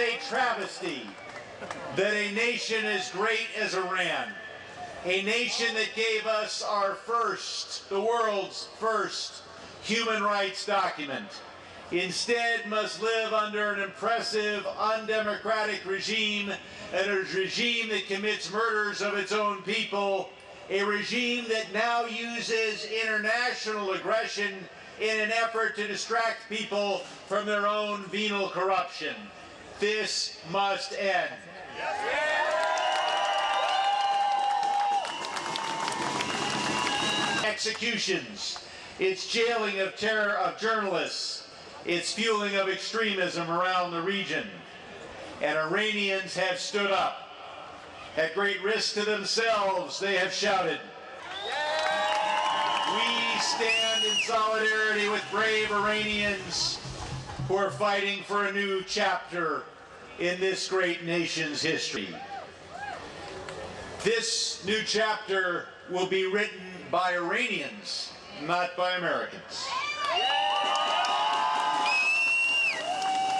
a travesty that a nation as great as Iran, a nation that gave us our first, the world's first human rights document, instead must live under an impressive, undemocratic regime, and a regime that commits murders of its own people, a regime that now uses international aggression in an effort to distract people from their own venal corruption. This must end. Executions, its jailing of journalists, its fueling of extremism around the region. And Iranians have stood up. At great risk to themselves, they have shouted. We stand in solidarity with brave Iranians who are fighting for a new chapter in this great nation's history. This new chapter will be written by Iranians, not by Americans.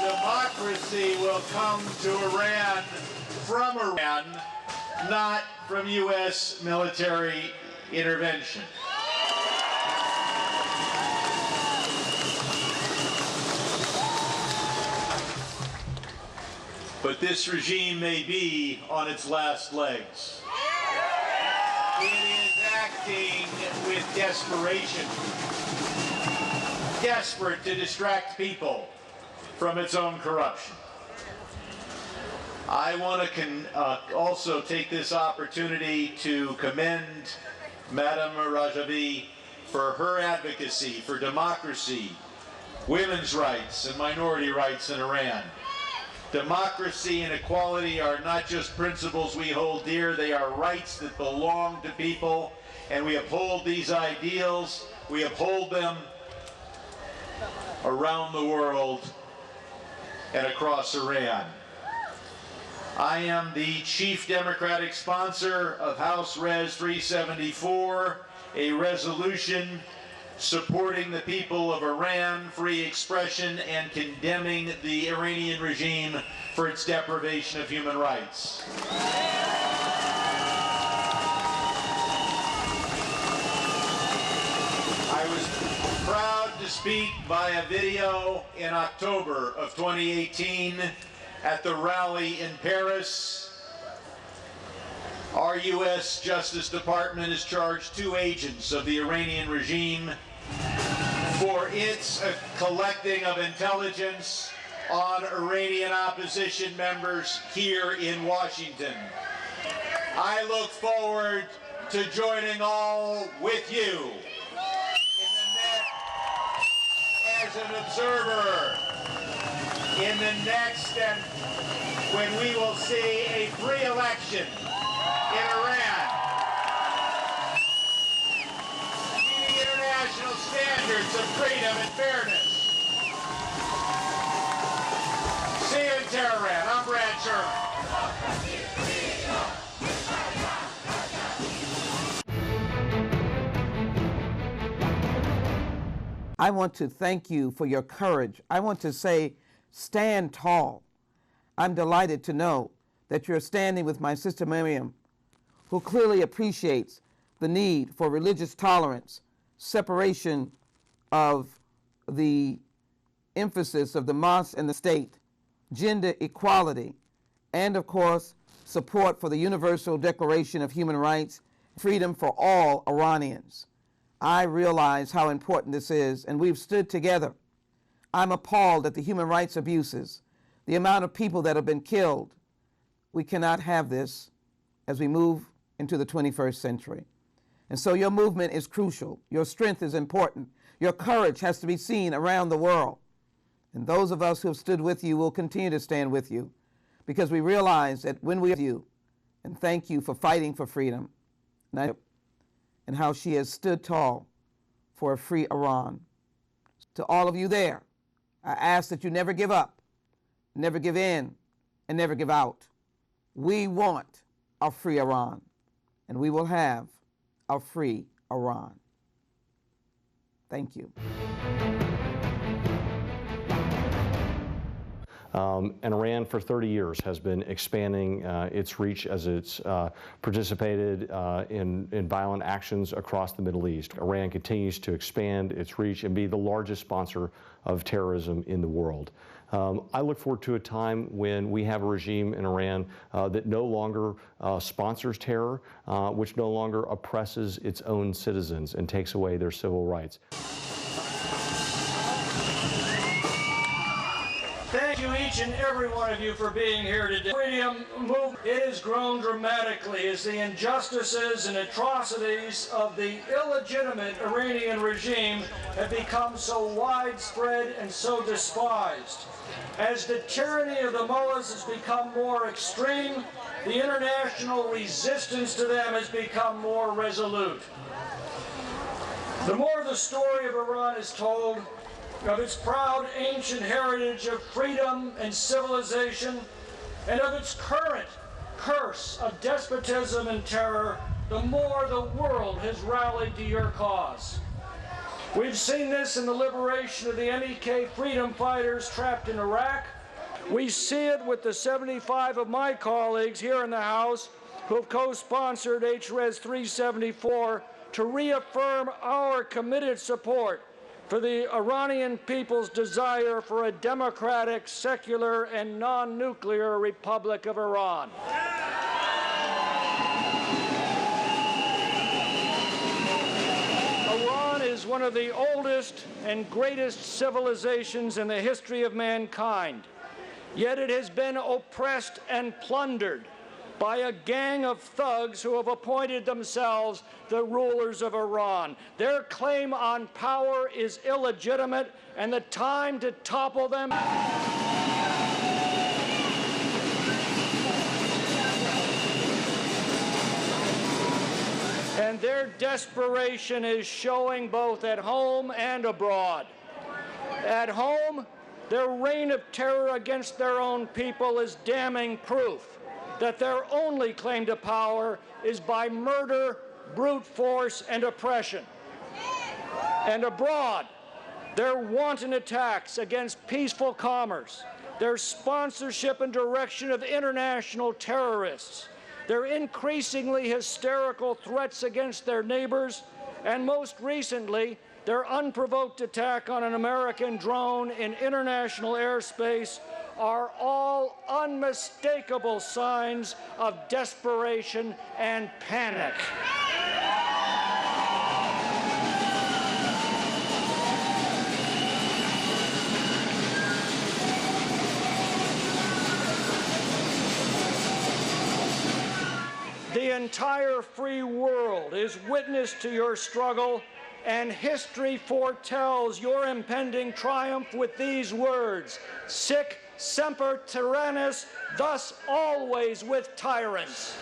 Democracy will come to Iran from Iran, not from U.S. military intervention. But this regime may be on its last legs. It is acting with desperation, desperate to distract people from its own corruption. I want to also take this opportunity to commend Madam Rajavi for her advocacy for democracy, women's rights, and minority rights in Iran. Democracy and equality are not just principles we hold dear, they are rights that belong to people, and we uphold these ideals, we uphold them around the world and across Iran. I am the chief Democratic sponsor of House Res 374, a resolution supporting the people of Iran, free expression, and condemning the Iranian regime for its deprivation of human rights. I was proud to speak via video in October of 2018 at the rally in Paris. Our U.S. Justice Department has charged 2 agents of the Iranian regime for its collecting of intelligence on Iranian opposition members here in Washington. I look forward to joining all with you as an observer in the next, and when we will see a free election in Iran, meeting international standards of freedom and fairness. See you in Tehran. I'm Brad Sherman. I want to thank you for your courage. I want to say, stand tall. I'm delighted to know that you're standing with my sister Miriam, who clearly appreciates the need for religious tolerance, separation of the emphasis of the mosque and the state, gender equality, and of course, support for the Universal Declaration of Human Rights, freedom for all Iranians. I realize how important this is, and we've stood together. I'm appalled at the human rights abuses, the amount of people that have been killed. We cannot have this as we move into the 21st century. And so your movement is crucial. Your strength is important. Your courage has to be seen around the world. And those of us who have stood with you will continue to stand with you, because we realize that when we have you, and thank you for fighting for freedom, and how she has stood tall for a free Iran. To all of you there, I ask that you never give up, never give in, and never give out. We want a free Iran, and we will have a free Iran. Thank you. And Iran for 30 years has been expanding its reach as it's participated in violent actions across the Middle East. Iran continues to expand its reach and be the largest sponsor of terrorism in the world. I look forward to a time when we have a regime in Iran that no longer sponsors terror, which no longer oppresses its own citizens and takes away their civil rights. Thank you, each and every one of you, for being here today. The freedom movement, it has grown dramatically as the injustices and atrocities of the illegitimate Iranian regime have become so widespread and so despised. As the tyranny of the mullahs has become more extreme, the international resistance to them has become more resolute. The more the story of Iran is told, of its proud ancient heritage of freedom and civilization, and of its current curse of despotism and terror, the more the world has rallied to your cause. We've seen this in the liberation of the MEK freedom fighters trapped in Iraq. We see it with the 75 of my colleagues here in the House who have co-sponsored HRES 374 to reaffirm our committed support for the Iranian people's desire for a democratic, secular, and non-nuclear Republic of Iran. Iran is one of the oldest and greatest civilizations in the history of mankind, yet it has been oppressed and plundered by a gang of thugs who have appointed themselves the rulers of Iran. Their claim on power is illegitimate, and the time to topple them and their desperation is showing both at home and abroad. At home, their reign of terror against their own people is damning proof that their only claim to power is by murder, brute force, and oppression. And abroad, their wanton attacks against peaceful commerce, their sponsorship and direction of international terrorists, their increasingly hysterical threats against their neighbors, and most recently, their unprovoked attack on an American drone in international airspace are all unmistakable signs of desperation and panic. The entire free world is witness to your struggle, and history foretells your impending triumph with these words: sic semper tyrannis, thus always with tyrants.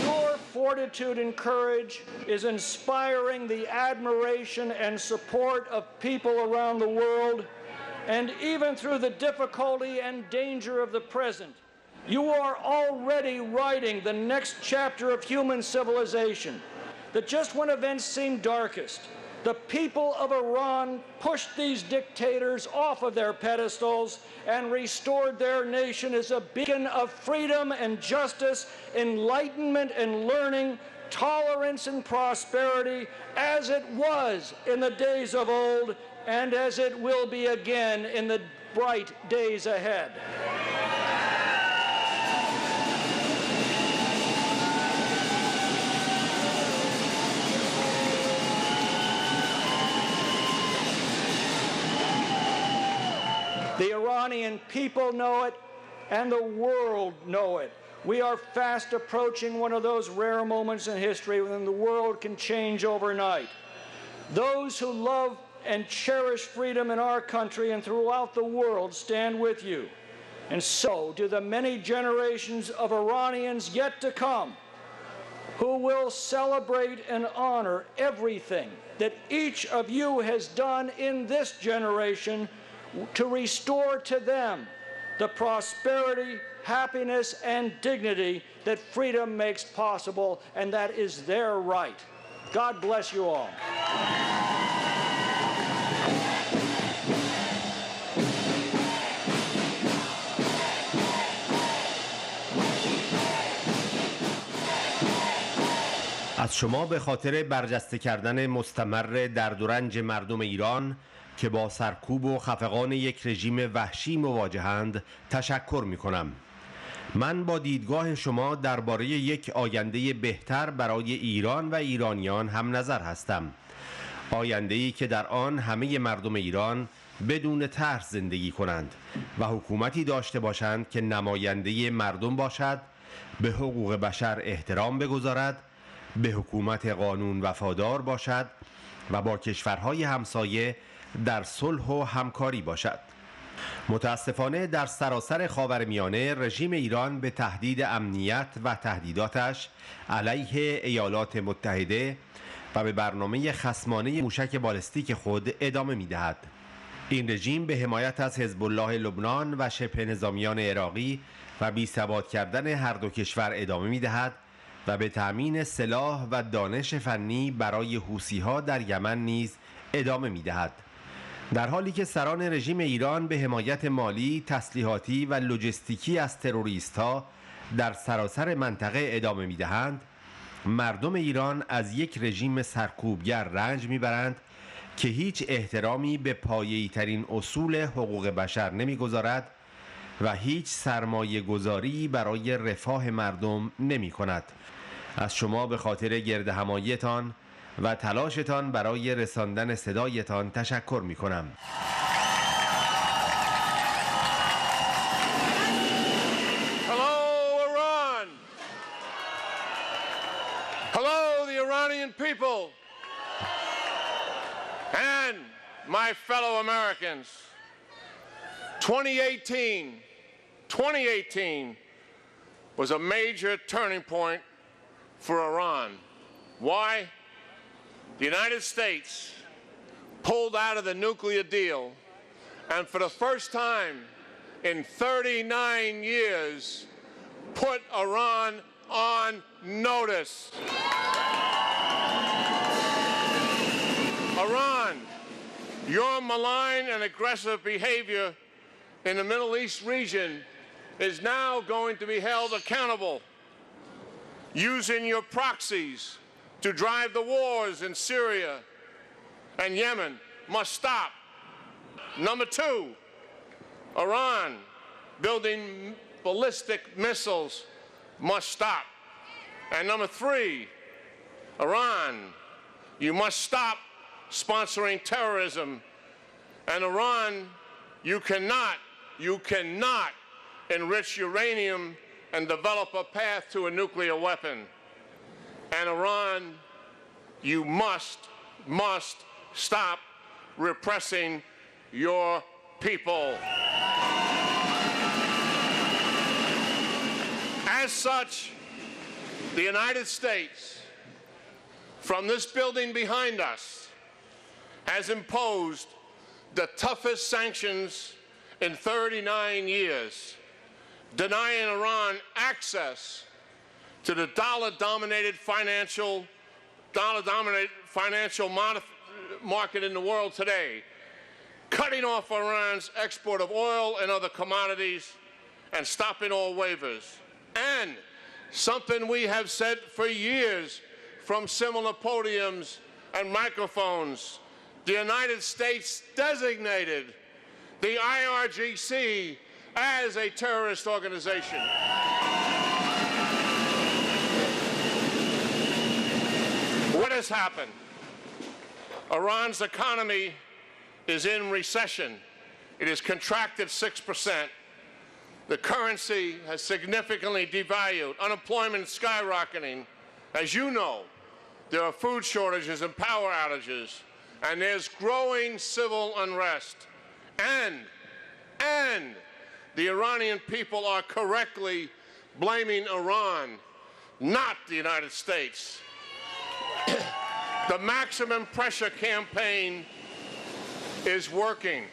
Your fortitude and courage is inspiring the admiration and support of people around the world, and even through the difficulty and danger of the present, you are already writing the next chapter of human civilization. That just when events seemed darkest, the people of Iran pushed these dictators off of their pedestals and restored their nation as a beacon of freedom and justice, enlightenment and learning, tolerance and prosperity, as it was in the days of old and as it will be again in the bright days ahead. The Iranian people know it, and the world know it. We are fast approaching one of those rare moments in history when the world can change overnight. Those who love and cherish freedom in our country and throughout the world stand with you. And so do the many generations of Iranians yet to come, who will celebrate and honor everything that each of you has done in this generation to restore to them the prosperity, happiness, and dignity that freedom makes possible, and that is their right. God bless you all. از شما به خاطر برجسته کردن مستمر درد و رنج مردم ایران که با سرکوب و خفقان یک رژیم وحشی مواجهند تشکر می کنم. من با دیدگاه شما درباره یک آینده بهتر برای ایران و ایرانیان هم نظر هستم. آینده‌ای که در آن همه مردم ایران بدون ترس زندگی کنند و حکومتی داشته باشند که نماینده مردم باشد، به حقوق بشر احترام بگذارد، به حکومت قانون وفادار باشد و با کشورهای همسایه در صلح و همکاری باشد. متاسفانه در سراسر خاورمیانه رژیم ایران به تهدید امنیت و تهدیداتش علیه ایالات متحده و به برنامه خصمانه موشک بالستیک خود ادامه می‌دهد. این رژیم به حمایت از حزب الله لبنان و شبه نظامیان عراقی و بی‌ثبات کردن هر دو کشور ادامه می‌دهد و به تأمین سلاح و دانش فنی برای حوثی‌ها در یمن نیز ادامه می‌دهد. در حالی که سران رژیم ایران به حمایت مالی، تسلیحاتی و لوجستیکی از تروریست‌ها در سراسر منطقه ادامه می‌دهند، مردم ایران از یک رژیم سرکوبگر رنج می‌برند که هیچ احترامی به پایه‌ای‌ترین اصول حقوق بشر نمی‌گذارد و هیچ سرمایه گذاری برای رفاه مردم نمی‌کند. از شما به خاطر گردهمایی‌تان و تلاشتان برای رساندن صدایتان تشکر می‌کنم. Hello, Iran. Hello, the Iranian people. And my fellow Americans. 2018 was a major turning point for Iran. Why? The United States pulled out of the nuclear deal, and for the first time in 39 years, put Iran on notice. Iran, your malign and aggressive behavior in the Middle East region is now going to be held accountable. Using your proxies to drive the wars in Syria and Yemen must stop. Number two, Iran building ballistic missiles must stop. And number three, Iran, you must stop sponsoring terrorism. And Iran, you cannot enrich uranium and develop a path to a nuclear weapon. And Iran, you must stop repressing your people. As such, the United States, from this building behind us, has imposed the toughest sanctions in 39 years, denying Iran access to the dollar-dominated financial market in the world today, cutting off Iran's export of oil and other commodities, and stopping all waivers. And something we have said for years from similar podiums and microphones, the United States designated the IRGC as a terrorist organization. What has happened? Iran's economy is in recession. It has contracted 6%. The currency has significantly devalued. Unemployment is skyrocketing. As you know, there are food shortages and power outages, and there's growing civil unrest. And the Iranian people are correctly blaming Iran, not the United States. The maximum pressure campaign is working.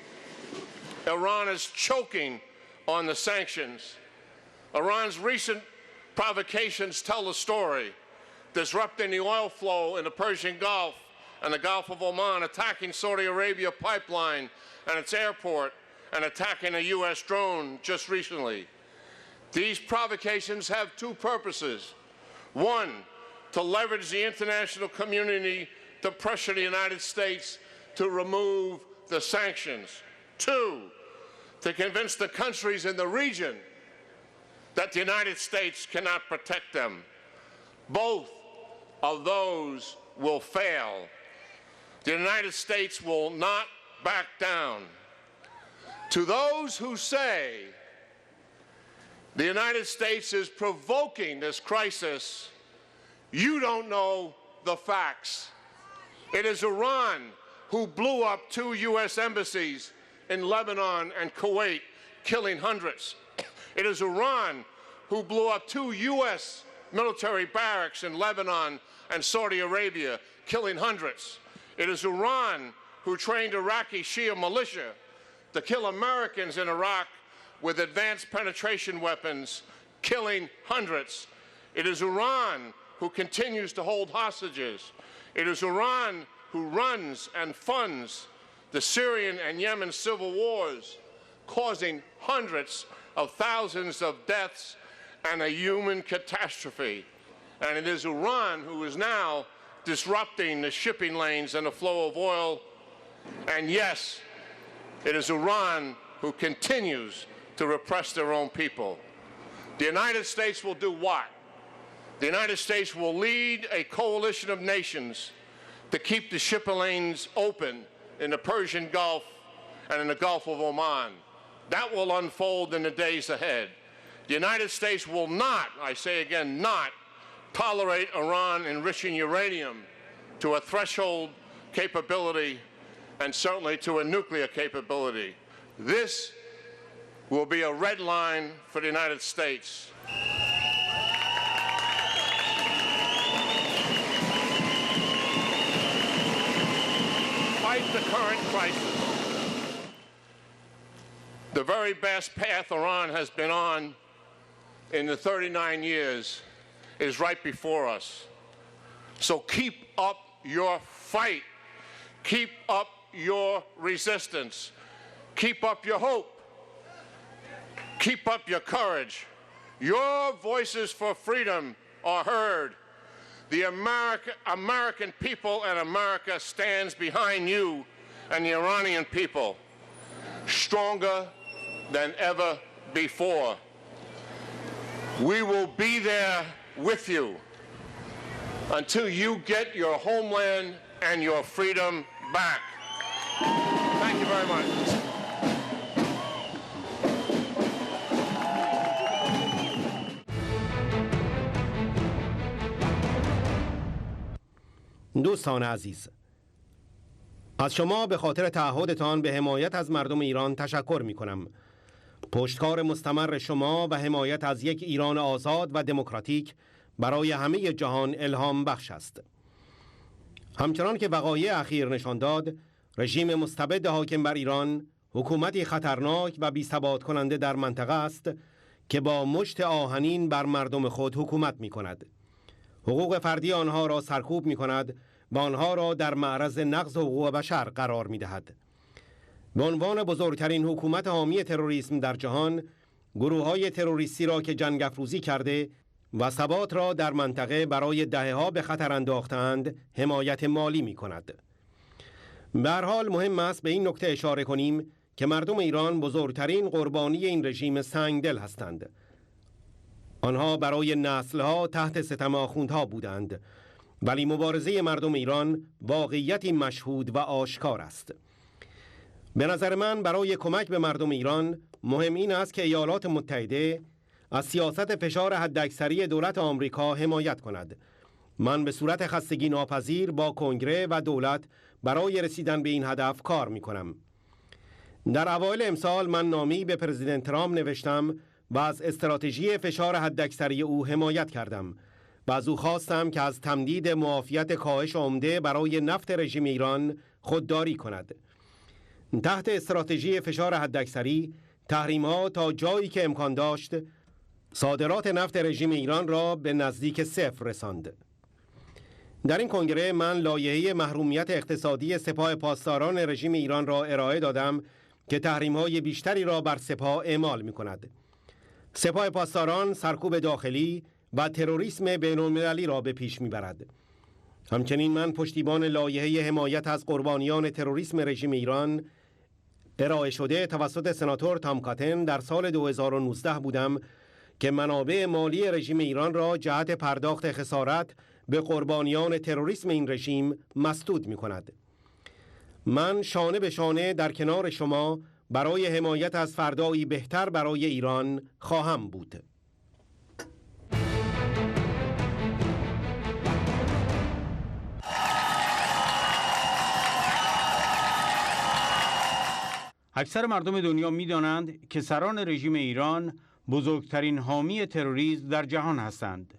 Iran is choking on the sanctions. Iran's recent provocations tell the story. disrupting the oil flow in the Persian Gulf and the Gulf of Oman, attacking Saudi Arabia pipeline and its airport, and attacking a U.S. drone just recently. These provocations have two purposes. One, to leverage the international community to pressure the United States to remove the sanctions. Two, to convince the countries in the region that the United States cannot protect them. Both of those will fail. The United States will not back down. To those who say the United States is provoking this crisis, you don't know the facts. It is Iran who blew up 2 U.S. embassies in Lebanon and Kuwait, killing hundreds. It is Iran who blew up 2 U.S. military barracks in Lebanon and Saudi Arabia, killing hundreds. It is Iran who trained Iraqi Shia militia to kill Americans in Iraq with advanced penetration weapons, killing hundreds. It is Iran who continues to hold hostages. It is Iran who runs and funds the Syrian and Yemen civil wars, causing hundreds of thousands of deaths and a human catastrophe. And it is Iran who is now disrupting the shipping lanes and the flow of oil. And yes, it is Iran who continues to repress their own people. The United States will do what? The United States will lead a coalition of nations to keep the shipping lanes open in the Persian Gulf and in the Gulf of Oman. That will unfold in the days ahead. The United States will not, I say again, not tolerate Iran enriching uranium to a threshold capability and certainly to a nuclear capability. This will be a red line for the United States. Fight the current crisis. The very best path Iran has been on in the 39 years is right before us. So keep up your fight. Keep up your resistance. Keep up your hope. Keep up your courage. Your voices for freedom are heard. The American people and America stands behind you and the Iranian people, stronger than ever before. We will be there with you until you get your homeland and your freedom back. Thank you very much. دوستان عزیز، از شما به خاطر تعهدتان به حمایت از مردم ایران تشکر می کنم. پشتکار مستمر شما و حمایت از یک ایران آزاد و دموکراتیک برای همه جهان الهام بخش است. همچنان که وقایع اخیر نشان داد، رژیم مستبد حاکم بر ایران حکومتی خطرناک و بی‌ثبات کننده در منطقه است که با مشت آهنین بر مردم خود حکومت می کند. حقوق فردی آنها را سرکوب می کند و آنها را در معرض نقض حقوق بشر قرار می دهد. به عنوان بزرگترین حکومت حامی تروریسم در جهان، گروه‌های تروریستی را که جنگ افروزی کرده و ثبات را در منطقه برای دهه‌ها به خطر انداختند، حمایت مالی می کند. به هر حال مهم است به این نکته اشاره کنیم که مردم ایران بزرگترین قربانی این رژیم سنگدل هستند. آنها برای نسل‌ها تحت ستم آخوندها بودند، ولی مبارزه مردم ایران واقعیتی مشهود و آشکار است. به نظر من برای کمک به مردم ایران مهم این است که ایالات متحده از سیاست فشار حداکثری دولت آمریکا حمایت کند. من به صورت خستگی ناپذیر با کنگره و دولت برای رسیدن به این هدف کار می کنم. در اوایل امسال من نامه‌ای به پرزیدنت ترامپ نوشتم و از استراتژی فشار حداکثری او حمایت کردم و از او خواستم که از تمدید معافیت کاهش عمده برای نفت رژیم ایران خودداری کند. تحت استراتژی فشار حداکثری، تحریم‌ها تا جایی که امکان داشت صادرات نفت رژیم ایران را به نزدیک صفر رساند. در این کنگره من لایحه محرومیت اقتصادی سپاه پاسداران رژیم ایران را ارائه دادم که تحریم‌های بیشتری را بر سپاه اعمال می‌کند. سپاه پاسداران سرکوب داخلی و تروریسم بین‌المللی را به پیش می‌برد. همچنین من پشتیبان لایحه حمایت از قربانیان تروریسم رژیم ایران ارائه شده توسط سناتور تام کاتن در سال 2019 بودم که منابع مالی رژیم ایران را جهت پرداخت خسارت به قربانیان تروریسم این رژیم مسدود می‌کند. من شانه به شانه در کنار شما برای حمایت از فردایی بهتر برای ایران خواهم بود. اکثر مردم دنیا می‌دانند که سران رژیم ایران بزرگترین حامی تروریسم در جهان هستند.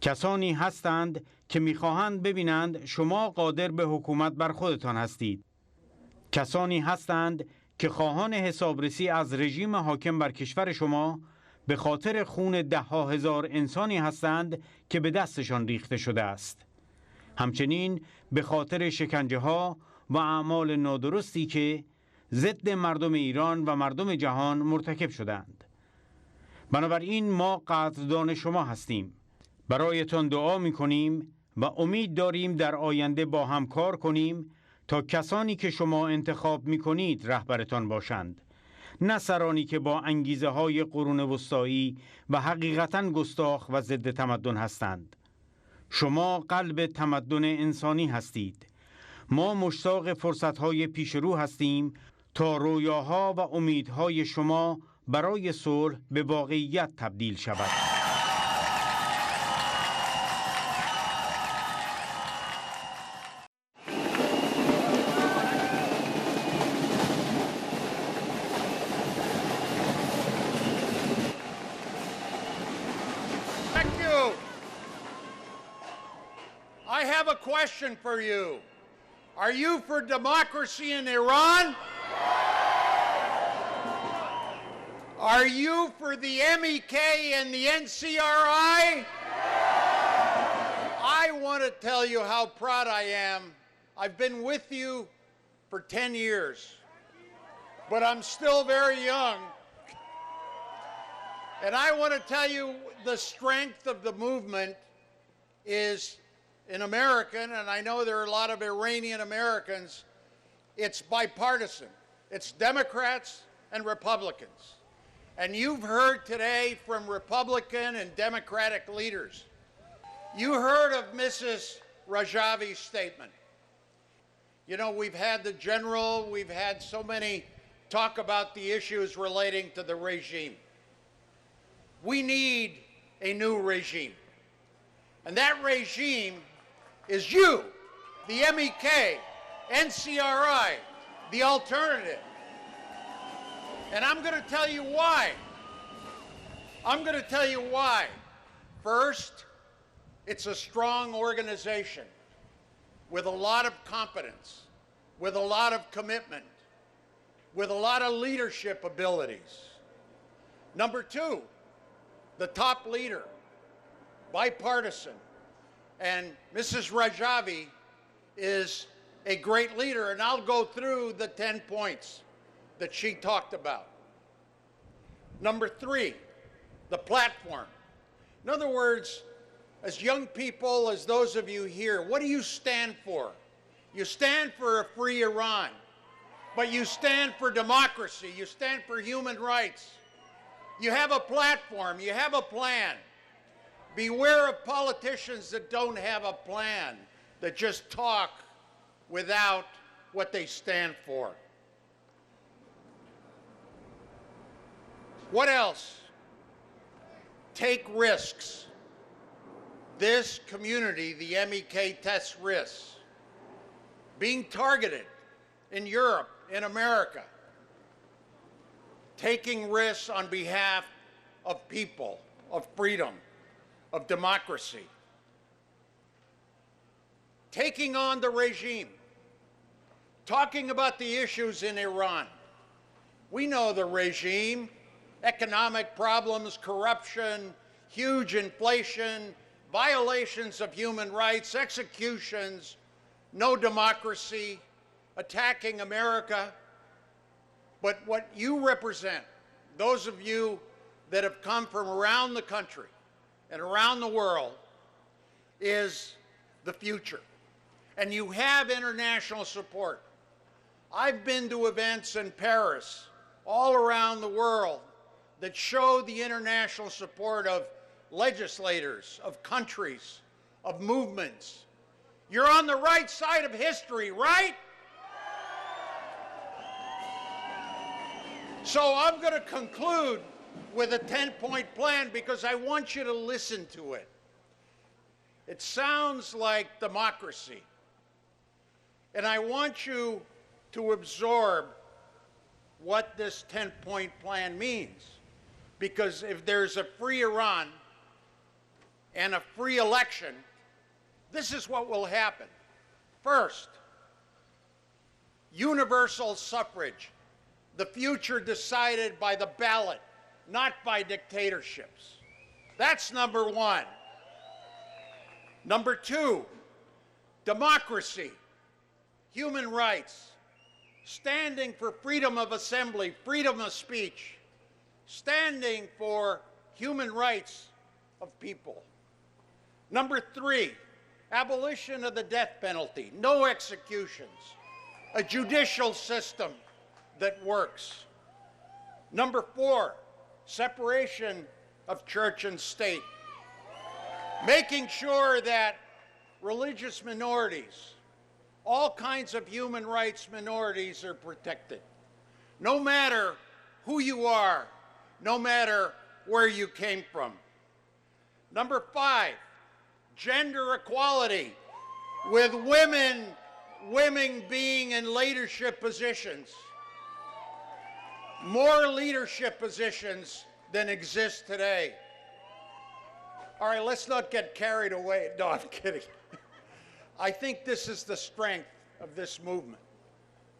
کسانی هستند که می‌خواهند ببینند شما قادر به حکومت بر خودتان هستید. کسانی هستند که خواهان حسابرسی از رژیم حاکم بر کشور شما به خاطر خون ده‌ها هزار انسانی هستند که به دستشان ریخته شده است. همچنین به خاطر شکنجه‌ها و اعمال نادرستی که ضد مردم ایران و مردم جهان مرتکب شدند. بنابراین ما قدردان شما هستیم. برایتان دعا می‌کنیم و امید داریم در آینده با هم کار کنیم تا کسانی که شما انتخاب می‌کنید رهبرتان باشند، نه سرانی که با انگیزه‌های قرون وسطایی و حقیقتاً گستاخ و ضد تمدن هستند. شما قلب تمدن انسانی هستید. ما مشتاق فرصت‌های پیش رو هستیم تا رویاها و امیدهای شما برای صلح به واقعیت تبدیل شود. Thank you. I have a question for you. Are you for democracy in Iran? Are you for the MEK and the NCRI? I want to tell you how proud I am. I've been with you for 10 years, but I'm still very young. And I want to tell you the strength of the movement is in American, and I know there are a lot of Iranian Americans, it's bipartisan. It's Democrats and Republicans. And you've heard today from Republican and Democratic leaders. You heard of Mrs. Rajavi's statement. You know, we've had the general, we've had so many talk about the issues relating to the regime. We need a new regime. And that regime is you, the MEK, NCRI, the alternative. And I'm going to tell you why. I'm going to tell you why. First, it's a strong organization with a lot of competence, with a lot of commitment, with a lot of leadership abilities. Number two, the top leader, bipartisan. And Mrs. Rajavi is a great leader, and I'll go through the 10 points that she talked about. Number three, the platform. In other words, as young people, as those of you here, what do you stand for? You stand for a free Iran, but you stand for democracy, you stand for human rights. You have a platform, you have a plan. Beware of politicians that don't have a plan, that just talk without what they stand for. What else? Take risks. This community, the MEK, tests risks. Being targeted in Europe, in America. Taking risks on behalf of people, of freedom, of democracy. Taking on the regime. Talking about the issues in Iran. We know the regime. Economic problems, corruption, huge inflation, violations of human rights, executions, no democracy, attacking America. But what you represent, those of you that have come from around the country and around the world, is the future. And you have international support. I've been to events in Paris, all around the world, that show the international support of legislators, of countries, of movements. You're on the right side of history, right? So I'm going to conclude with a 10-point plan because I want you to listen to it. It sounds like democracy. And I want you to absorb what this 10-point plan means. Because if there's a free Iran and a free election, this is what will happen. First, universal suffrage, the future decided by the ballot, not by dictatorships. That's number one. Number two, democracy, human rights, standing for freedom of assembly, freedom of speech, standing for human rights of people. Number three, abolition of the death penalty, no executions, a judicial system that works. Number four, separation of church and state, making sure that religious minorities, all kinds of human rights minorities are protected, no matter who you are, no matter where you came from. Number five, gender equality, with women being in leadership positions, more leadership positions than exist today. All right, let's not get carried away. No, I'm kidding. I think this is the strength of this movement.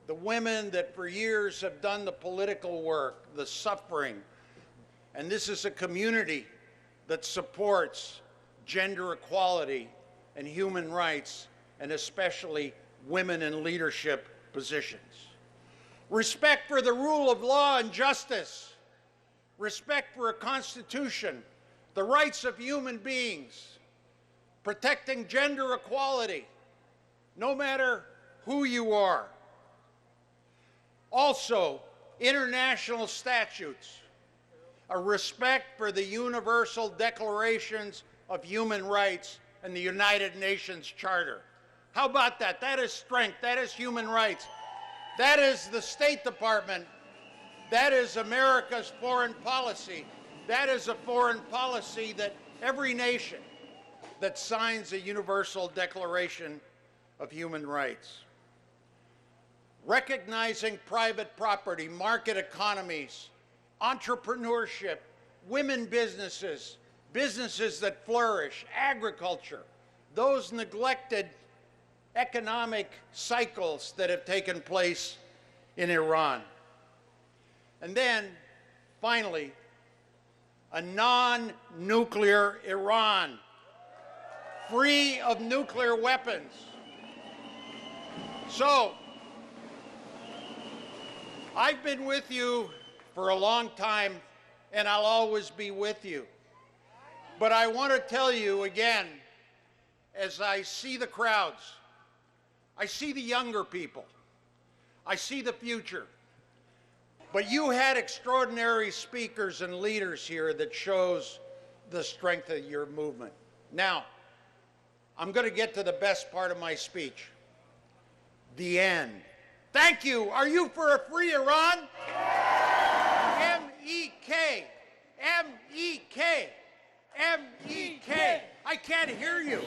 The women that for years have done the political work, the suffering, and this is a community that supports gender equality and human rights, and especially women in leadership positions. Respect for the rule of law and justice, respect for a constitution, the rights of human beings, protecting gender equality, no matter who you are. Also, international statutes, a respect for the Universal Declarations of Human Rights and the United Nations Charter. How about that? That is strength. That is human rights. That is the State Department. That is America's foreign policy. That is a foreign policy that every nation that signs a Universal Declaration of Human Rights. Recognizing private property, market economies, entrepreneurship, women businesses, businesses that flourish, agriculture, those neglected economic cycles that have taken place in Iran. And then, finally, a non-nuclear Iran, free of nuclear weapons. So, I've been with you for a long time, and I'll always be with you. But I want to tell you again, as I see the crowds, I see the younger people, I see the future. But you had extraordinary speakers and leaders here that shows the strength of your movement. Now, I'm going to get to the best part of my speech, the end. Thank you. Are you for a free Iran? M-E-K. M-E-K. M-E-K. I can't hear you.